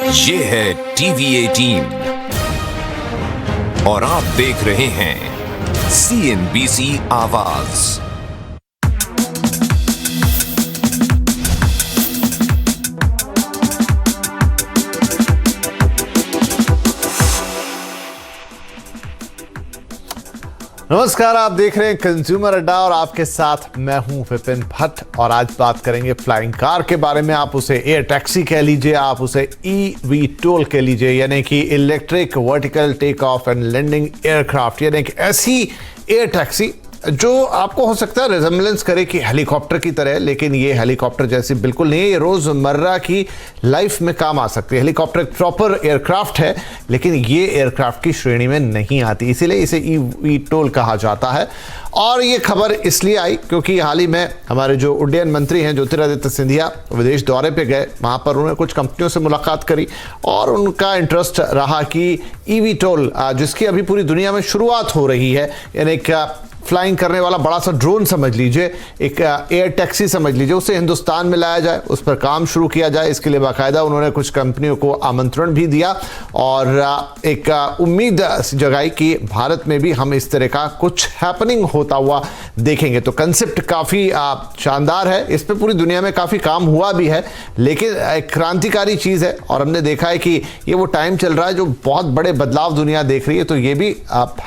ये है टीवी 18 और आप देख रहे हैं CNBC आवाज। नमस्कार, आप देख रहे हैं कंज्यूमर अड्डा और आपके साथ मैं हूं विपिन भट्ट। और आज बात करेंगे फ्लाइंग कार के बारे में। आप उसे एयर टैक्सी कह लीजिए, आप उसे eVTOL कह लीजिए, यानी कि electric vertical take off and landing aircraft, यानी कि ऐसी एयर टैक्सी जो आपको हो सकता है रिजेम्बलेंस करे कि हेलीकॉप्टर की तरह, लेकिन ये हेलीकॉप्टर जैसी बिल्कुल नहीं है। ये रोजमर्रा की लाइफ में काम आ सकती है। हेलीकॉप्टर एक प्रॉपर एयरक्राफ्ट है, लेकिन ये एयरक्राफ्ट की श्रेणी में नहीं आती, इसीलिए इसे eVTOL कहा जाता है। और ये खबर इसलिए आई क्योंकि हाल ही में हमारे जो उड्डयन मंत्री हैं ज्योतिरादित्य सिंधिया विदेश दौरे पे गए। वहाँ पर उन्होंने कुछ कंपनियों से मुलाकात करी और उनका इंटरेस्ट रहा कि eVTOL, जिसकी अभी पूरी दुनिया में शुरुआत हो रही है, यानी एक फ्लाइंग करने वाला बड़ा सा ड्रोन समझ लीजिए, एक एयर टैक्सी समझ लीजिए, उसे हिंदुस्तान में लाया जाए, उस पर काम शुरू किया जाए। इसके लिए बाकायदा उन्होंने कुछ कंपनियों को आमंत्रण भी दिया और एक उम्मीद जगाई कि भारत में भी हम इस तरह का कुछ हैपनिंग होता हुआ देखेंगे। तो कंसेप्ट काफ़ी शानदार है, इस पर पूरी दुनिया में काफ़ी काम हुआ भी है, लेकिन एक क्रांतिकारी चीज़ है और हमने देखा है कि ये वो टाइम चल रहा है जो बहुत बड़े बदलाव दुनिया देख रही है। तो ये भी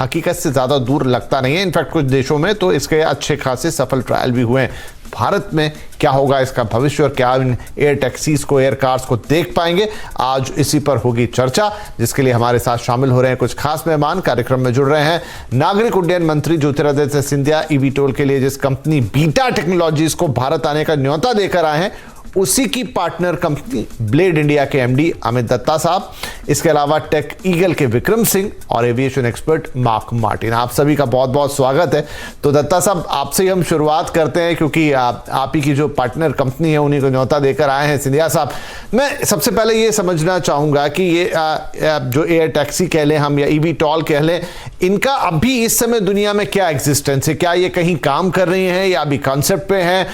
हकीकत से ज़्यादा दूर लगता नहीं है। इनफैक्ट कुछ देशों में तो इसके अच्छे खासे सफल ट्रायल भी हुए हैं। भारत में क्या होगा इसका भविष्य और क्या इन एयर टैक्सीज को, एयर कार्स को देख पाएंगे, आज इसी पर होगी चर्चा, जिसके लिए हमारे साथ शामिल हो रहे हैं कुछ खास मेहमान। कार्यक्रम में जुड़ रहे हैं नागरिक उड्डयन मंत्री ज्योतिरादित्य सिंधिया। eVTOL के लिए जिस कंपनी बीटा टेक्नोलॉजीज को भारत आने का न्योता देकर आए हैं, उसी की पार्टनर कंपनी ब्लेड इंडिया के MD अमित दत्ता साहब, इसके अलावा टेक ईगल के विक्रम सिंह और एविएशन एक्सपर्ट मार्क मार्टिन। आप सभी का बहुत बहुत स्वागत है। तो दत्ता साहब, आपसे ही हम शुरुआत करते हैं क्योंकि आप ही की जो पार्टनर कंपनी है उन्हीं को न्योता देकर आए हैं। सिंधिया साहब, मैं सबसे पहले ये समझना चाहूँगा कि ये जो एयर टैक्सी कह लें हम या eVTOL कह लें, इनका अभी इस समय दुनिया में क्या एग्जिस्टेंस है? क्या ये कहीं काम कर रही हैं या अभी कॉन्सेप्ट पे हैं,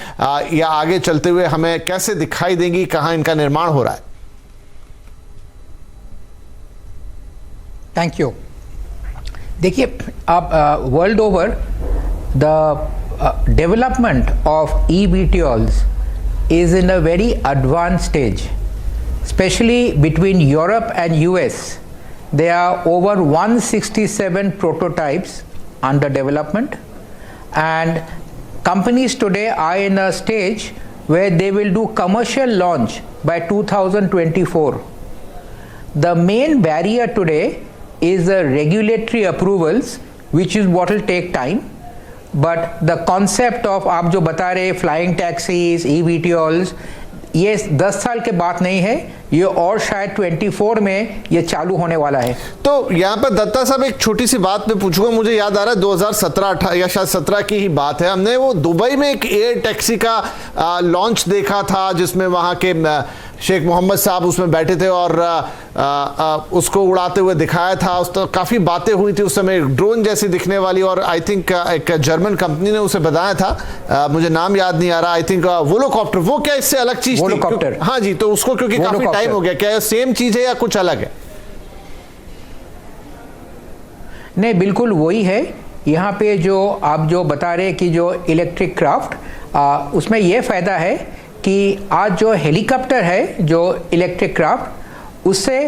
या आगे चलते हुए हमें कैसे दिखाई देंगी, कहां इनका निर्माण हो रहा है? Thank you. देखिए, आप world over the development of eVTOLs is in a very advanced stage, especially between Europe and US. There are over 167 prototypes under development, and companies today are in a stage where they will do commercial launch by 2024. The main barrier today is the regulatory approvals, which is what will take time. But the concept of आप जो बता रहे flying taxis, eVTOLs, ये 10 साल के बात नहीं है, ये और शायद 24 में ये चालू होने वाला है। तो यहाँ पर दत्ता साहब एक छोटी सी बात मैं पूछूंगा, मुझे याद आ रहा है 2017 या शायद 17 की ही बात है, हमने वो दुबई में एक एयर टैक्सी का लॉन्च देखा था जिसमें वहाँ के शेख मोहम्मद साहब उसमें बैठे थे और उसको उड़ाते हुए दिखाया था। उस तो काफ़ी बातें हुई थी उस समय, ड्रोन जैसी दिखने वाली, और आई थिंक एक जर्मन कंपनी ने उसे बताया था, मुझे नाम याद नहीं आ रहा, आई थिंक वोलोकॉप्टर। वो क्या इससे अलग चीज थी? हाँ जी, तो उसको क्योंकि काफी टाइम हो गया, क्या ये सेम चीज है या कुछ अलग है? नहीं, बिल्कुल वही है। यहाँ पे जो आप जो बता रहे कि जो इलेक्ट्रिक क्राफ्ट, उसमें यह फायदा है कि आज जो हेलीकॉप्टर है, जो इलेक्ट्रिक क्राफ्ट, उससे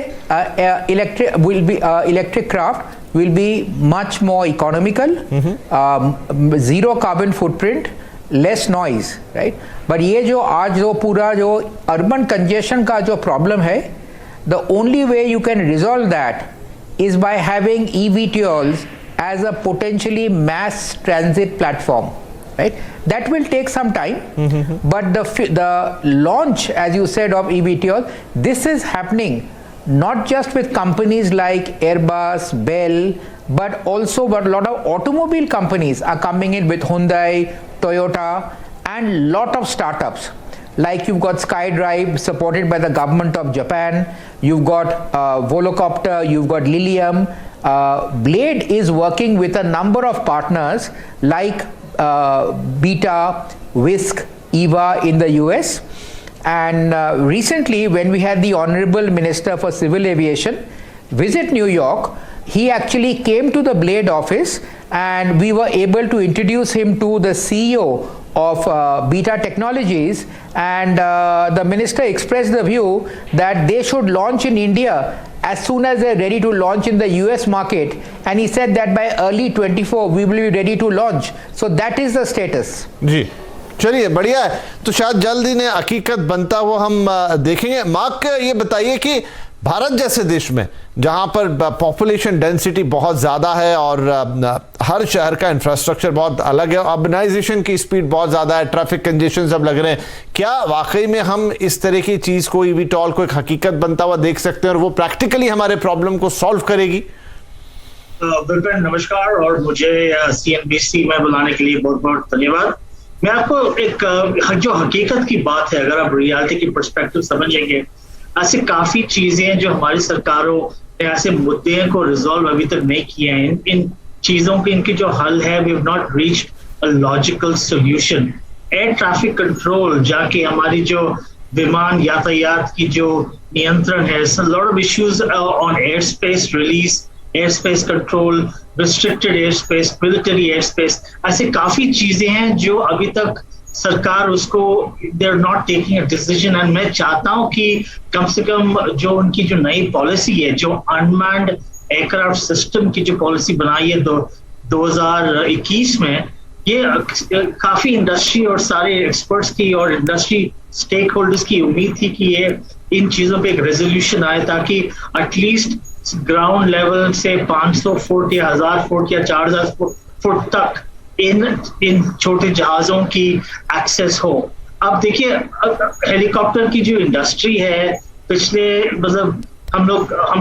electric craft will be much more economical, zero carbon footprint, less noise, right. But ये जो आज जो पूरा जो अर्बन कंजेशन का जो प्रॉब्लम है, the only way you can resolve that is by having eVTOLs as a potentially mass transit platform, right? That will take some time, but the launch, as you said, of eVTOL, this is happening not just with companies like Airbus, Bell, but also a lot of automobile companies are coming in with Hyundai, Toyota, and lot of startups. Like you've got SkyDrive supported by the government of Japan, you've got Volocopter, you've got Lilium. Blade is working with a number of partners like Beta, Whisk, EVA in the US. And recently, when we had the Honorable Minister for Civil Aviation visit New York, he actually came to the Blade office and we were able to introduce him to the CEO of Beta Technologies, and the minister expressed the view that they should launch in India as soon as they're ready to launch in the US market, and he said that by early 24 we will be ready to launch. So that is the status. जी चलिए बढ़िया है, तो शायद जल्द ही ने हकीकत बनता हुआ हम देखेंगे। मार्क, ये बताइए कि भारत जैसे देश में जहां पर पॉपुलेशन डेंसिटी बहुत ज़्यादा है और हर शहर का इंफ्रास्ट्रक्चर बहुत अलग है, अर्बनाइजेशन की स्पीड बहुत ज़्यादा है, ट्रैफिक कंजेशन सब लग रहे हैं, क्या वाकई में हम इस तरह की चीज़ को ईवीटॉल को एक हकीकत बनता हुआ देख सकते हैं और वो प्रैक्टिकली हमारे प्रॉब्लम को सॉल्व करेगी? विपिन नमस्कार, और मुझे CNBC में बुलाने के लिए बहुत बहुत धन्यवाद। मैं आपको एक जो हकीकत की बात है, अगर आप रियलिटी की पर्सपेक्टिव समझेंगे, ऐसे काफी चीजें हैं जो हमारी सरकारों ने ऐसे मुद्दे को रिजॉल्व अभी तक नहीं किए हैं। इन चीजों के इनकी जो हल है, we have not reached a logical solution. Air traffic control जाके हमारी जो विमान यातायात की जो नियंत्रण है, lot of issues on airspace release, airspace control, restricted airspace, military airspace, ऐसे काफी चीजें हैं जो अभी तक सरकार उसको they are not taking a decision. And मैं चाहता हूं कि कम से कम जो उनकी जो नई पॉलिसी है, जो अनमैन्ड एयरक्राफ्ट सिस्टम की जो पॉलिसी बनाई है 2021 में, ये काफी इंडस्ट्री और सारे एक्सपर्ट्स की और इंडस्ट्री स्टेक होल्डर्स की उम्मीद थी कि ये इन चीजों पे एक रेजोल्यूशन आए, ताकि एटलीस्ट ग्राउंड लेवल से 500 फुट या 1000 फुट या 4000 फुट तक इन छोटे जहाजों की एक्सेस हो। अब देखिए, हेलीकॉप्टर की जो इंडस्ट्री है, पिछले मतलब हम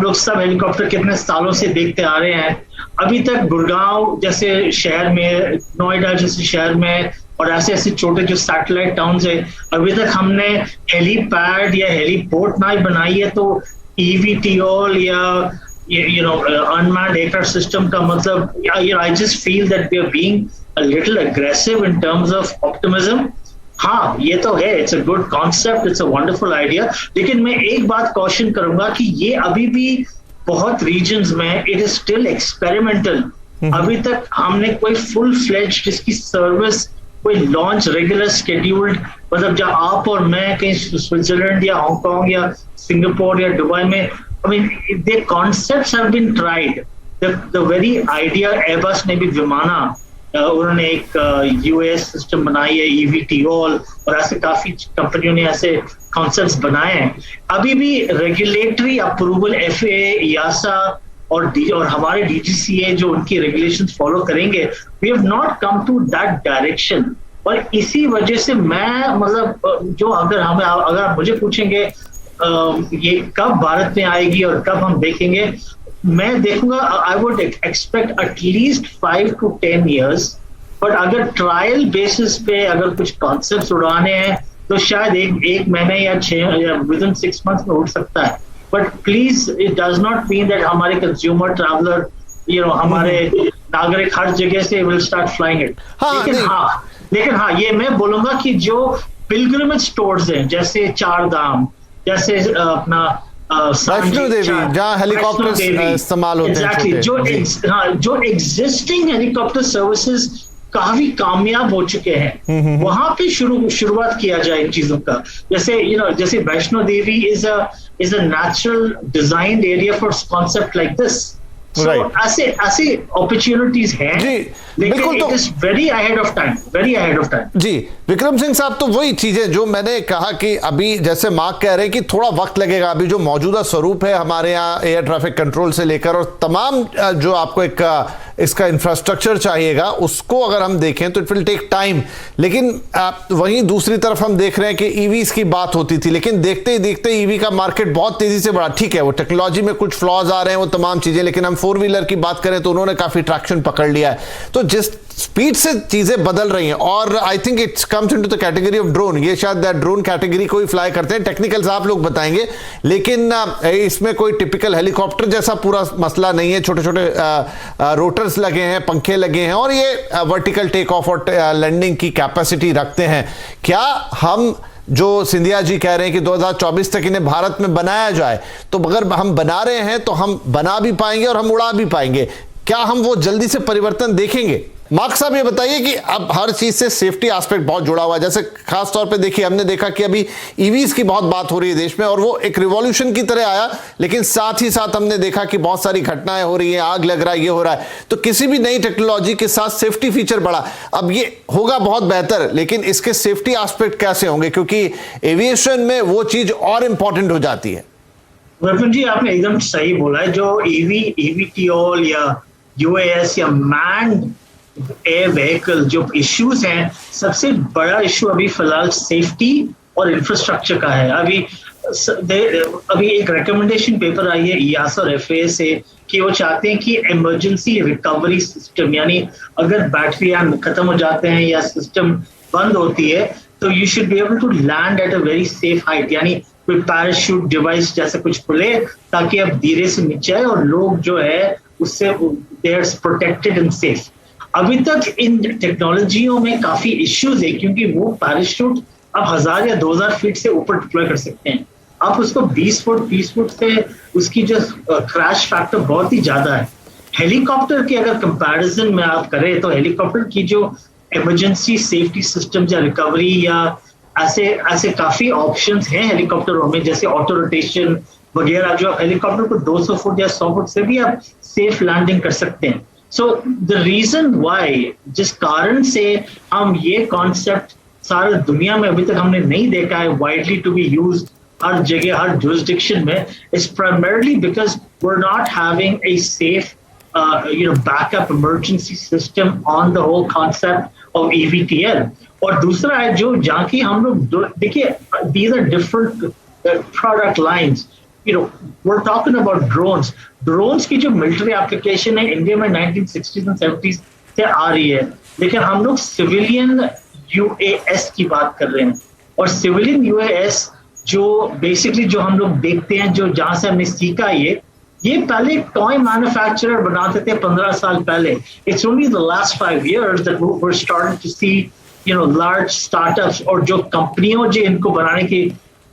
लोग सब हेलीकॉप्टर कितने सालों से देखते आ रहे हैं। अभी तक गुड़गांव जैसे शहर में, नोएडा जैसे शहर में और ऐसे ऐसे छोटे जो सैटेलाइट टाउन्स है, अभी तक हमने हेलीपैड या हेलीपोर्ट ना बनाई है। तो eVTOL या unmanned aircraft system का मतलब, I just feel that we are being a little aggressive in terms of optimism. हाँ, ये तो है, it's a good concept, it's a wonderful idea, लेकिन मैं एक बात कॉशन करूंगा कि ये अभी भी बहुत रीजन्स में it is still experimental। अभी तक हमने कोई full fledged इसकी सर्विस, कोई लॉन्च रेगुलर शेड्यूल्ड, मतलब जब आप और मैं कहीं स्विट्जरलैंड या हांगकांग या सिंगापुर या दुबई में, I mean, the concepts have been tried. The very idea, Airbus ने भी विमाना, उन्होंने एक UAS सिस्टम बनाई है, eVTOL, और ऐसे काफी कंपनियों ने ऐसे कॉन्सेप्ट्स बनाए हैं। अभी भी रेगुलेटरी अप्रूवल FAA, EASA और हमारे DGCA जो उनकी रेगुलेशंस फॉलो करेंगे, we have not come to that direction। और इसी वजह से मैं मतलब जो अगर आप मुझे पूछेंगे ये कब भारत में आएगी और कब हम देखेंगे, मैं देखूंगा, I would expect at least 5 to 10 years। But अगर ट्रायल बेसिस पे अगर कुछ कॉन्सेप्ट्स उड़ाने हैं तो शायद एक महीने या 6 या विद इन 6 months में उड़ सकता है। But please, it does not mean that हमारे कंज्यूमर ट्रैवलर, हमारे नागरिक हर जगह से विल स्टार्ट फ्लाइंग इट। लेकिन हाँ, ये मैं बोलूंगा कि जो पिलग्रिमेज स्टोर्स हैं, जैसे चार धाम, जैसे अपना वैष्णो देवी, जहाँ हेलीकॉप्टर इस्तेमाल होते हैं, जो एग्जिस्टिंग हेलीकॉप्टर सर्विसेज काफी कामयाब हो चुके हैं, वहां पे शुरुआत किया जाए इन चीजों का। जैसे Vaishno Devi is a natural designed area for concept like this. ऐसे अपॉर्चुनिटीज हैं जी, लेकिन it is very ahead of time. जी विक्रम सिंह साहब, तो वही चीजें जो मैंने कहा कि अभी जैसे मार्क कह रहे हैं कि थोड़ा वक्त लगेगा। अभी जो मौजूदा स्वरूप है हमारे यहाँ एयर ट्रैफिक कंट्रोल से लेकर और तमाम जो आपको एक इसका इंफ्रास्ट्रक्चर चाहिएगा, उसको अगर हम देखें तो इट विल टेक टाइम। लेकिन वहीं दूसरी तरफ हम देख रहे हैं कि ईवीज की बात होती थी, लेकिन देखते ही देखते ईवी का मार्केट बहुत तेजी से बढ़ा। ठीक है, वो टेक्नोलॉजी में कुछ फ्लॉज आ रहे हैं, वो तमाम चीजें, लेकिन हम 4 व्हीलर की बात करें तो उन्होंने काफी ट्रैक्शन पकड़ लिया है। तो जिस स्पीड से चीजें बदल रही हैं और I think it's comes into the category of drone. ये शायद ड्रोन कैटेगरी को ही फ्लाई करते हैं, टेक्निकल्स आप लोग बताएंगे, लेकिन इसमें कोई टिपिकल हेलीकॉप्टर जैसा पूरा मसला नहीं है। छोटे छोटे रोटर्स लगे हैं, पंखे लगे हैं और ये वर्टिकल टेक ऑफ और लैंडिंग की कैपेसिटी रखते हैं। क्या हम जो सिंधिया जी कह रहे हैं कि 2024 तक इन्हें भारत में बनाया जाए, तो अगर हम बना रहे हैं तो हम बना भी पाएंगे और हम उड़ा भी पाएंगे, क्या हम वो जल्दी से परिवर्तन देखेंगे? मार्क साहब ये बताइए कि अब हर चीज से सेफ्टी एस्पेक्ट बहुत जुड़ा हुआ है। जैसे खास तौर पे देखिए, हमने देखा कि अभी ईवीज की बहुत बात हो रही है देश में और वो एक रिवॉल्यूशन की तरह आया, लेकिन साथ ही साथ हमने देखा कि बहुत सारी घटनाएं हो रही हैं, आग लग रहा है, ये हो रहा है। तो किसी भी नई टेक्नोलॉजी के साथ सेफ्टी फीचर बढ़ा, अब ये होगा बहुत बेहतर, लेकिन इसके सेफ्टी एस्पेक्ट कैसे होंगे? क्योंकि एविएशन में वो चीज और इंपॉर्टेंट हो जाती है। विपिन जी, आपने एकदम सही बोला है। जो ईवीटीओल या यूएएस या मैन्ड एयर व्हीकल जो इश्यूज हैं, सबसे बड़ा इशू अभी फिलहाल सेफ्टी और इंफ्रास्ट्रक्चर का है। अभी एक रिकमेंडेशन पेपर आई है EASA और FAA से कि वो चाहते हैं कि इमरजेंसी रिकवरी सिस्टम, यानी अगर बैटरी खत्म हो जाते हैं या सिस्टम बंद होती है तो you should be able to land at a very safe height, यानी कोई पैराशूट डिवाइस जैसा कुछ खुले ताकि आप धीरे से नीचे आए और लोग जो है उससे they are protected and safe. अभी तक इन टेक्नोलॉजियों में काफी इश्यूज है, क्योंकि वो पैराशूट आप 1000 या 2000 फीट से ऊपर डिप्लॉय कर सकते हैं। आप उसको 20 फुट 30 फुट से उसकी जो क्रैश फैक्टर बहुत ही ज्यादा है। हेलीकॉप्टर के अगर कंपैरिजन में आप करें तो हेलीकॉप्टर की जो इमरजेंसी सेफ्टी सिस्टम या रिकवरी या ऐसे काफी ऑप्शंस हैं हेलीकॉप्टरों में, जैसे ऑटो रोटेशन वगैरह, जो हेलीकॉप्टर को 200 फुट या 100 फुट से भी आप सेफ लैंडिंग कर सकते हैं। सो द रीजन वाई, जिस कारण से हम ये कॉन्सेप्ट सारी दुनिया में अभी तक हमने नहीं देखा है वाइडली टू बी यूज्ड हर जगह हर जुरिस्डिक्शन में, is primarily because we are not having a safe backup emergency system on the whole concept of EVTL। और दूसरा है जो जहाँ की हम लोग देखिए, these are different product lines. we're talking about drones. Drones की जो मिलिट्री एप्लीकेशन है इंडिया में 1960s and 70s से आ रही है, लेकिन हम लोग सिविलियन UAS की बात कर रहे हैं। और सिविलियन UAS जो बेसिकली जो हम लोग देखते हैं, जो जहां से हमने सीखा, ये पहले टॉय मैन्युफैक्चरर बनाते थे 15 साल पहले। It's only the last 5 years that we're starting to see large startups और जो कंपनियों जो इनको बनाने की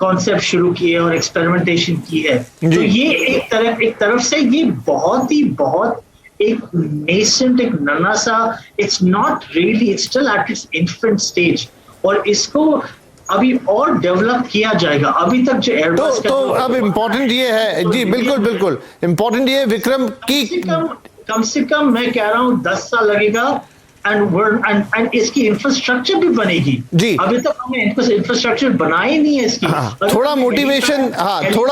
कॉन्सेप्ट शुरू किए और एक्सपेरिमेंटेशन की है। तो ये एक तरफ से ये बहुत एक नेसेंट, एक नन्हा सा, it's not really, it's still at its infant stage, और इसको अभी और डेवलप किया जाएगा। अभी तक जो एयरबस तो अब इम्पोर्टेंट ये है जी, बिल्कुल इम्पोर्टेंट ये विक्रम की कम से कम मैं कह रहा हूँ 10 साल लगेगा एंड इसकी इंफ्रास्ट्रक्चर भी बनेगी जी। अभी तक हमने इंफ्रास्ट्रक्चर बनाई नहीं है इसकी। थोड़ा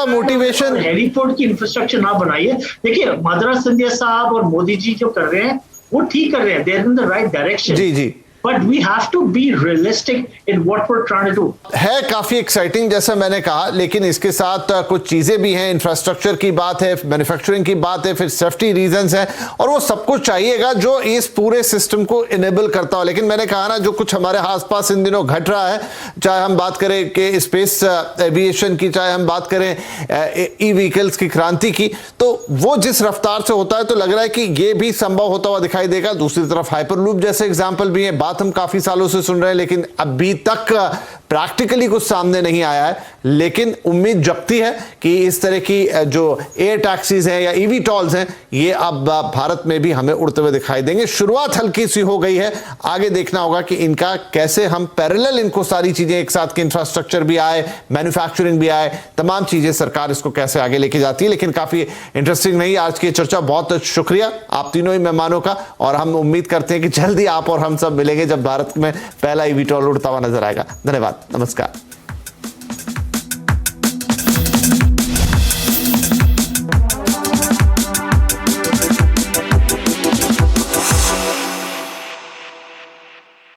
मोटिवेशन हेलीपोर्ट की इंफ्रास्ट्रक्चर ना बनाइए। देखिए, मद्रास सिंधिया साहब और मोदी जी जो कर रहे हैं वो ठीक कर रहे हैं, they are in the right direction जी। But we have to be realistic in what we're trying to do. है काफी एक्साइटिंग जैसा मैंने कहा, लेकिन इसके साथ कुछ चीजें भी हैं। इंफ्रास्ट्रक्चर की बात है, मैन्युफैक्चरिंग की बात है, फिर सेफ्टी रीजंस हैं, और वो सब कुछ चाहिएगा जो इस पूरे सिस्टम को इनेबल करता हो। लेकिन मैंने कहा ना, जो कुछ हमारे आसपास इन दिनों घट रहा है, चाहे हम बात करें कि स्पेस एविएशन की, चाहे हम बात करें ई व्हीकल्स की क्रांति की, तो वो जिस रफ्तार से होता है तो लग रहा है कि ये भी संभव होता हुआ दिखाई देगा। दूसरी तरफ हाइपरलूप जैसे एग्जाम्पल भी है, हम काफी सालों से सुन रहे हैं, लेकिन अभी तक प्रैक्टिकली कुछ सामने नहीं आया है। लेकिन उम्मीद जगती है कि इस तरह की जो एयर टैक्सीज हैं या EVTOLs हैं, ये अब भारत में भी हमें उड़ते हुए दिखाई देंगे। शुरुआत हल्की सी हो गई है, आगे देखना होगा कि इनका कैसे हम पैरेलल इनको सारी चीजें एक साथ की, इंफ्रास्ट्रक्चर भी आए, मैन्युफैक्चरिंग भी आए, तमाम चीजें सरकार इसको कैसे आगे लेके जाती है। लेकिन काफी इंटरेस्टिंग रही आज की चर्चा। बहुत शुक्रिया आप तीनों ही मेहमानों का, और हम उम्मीद करते हैं कि जल्दी आप और हम सब मिलेंगे जब भारत में पहला EVTOL उड़ता हुआ नजर आएगा। धन्यवाद, नमस्कार।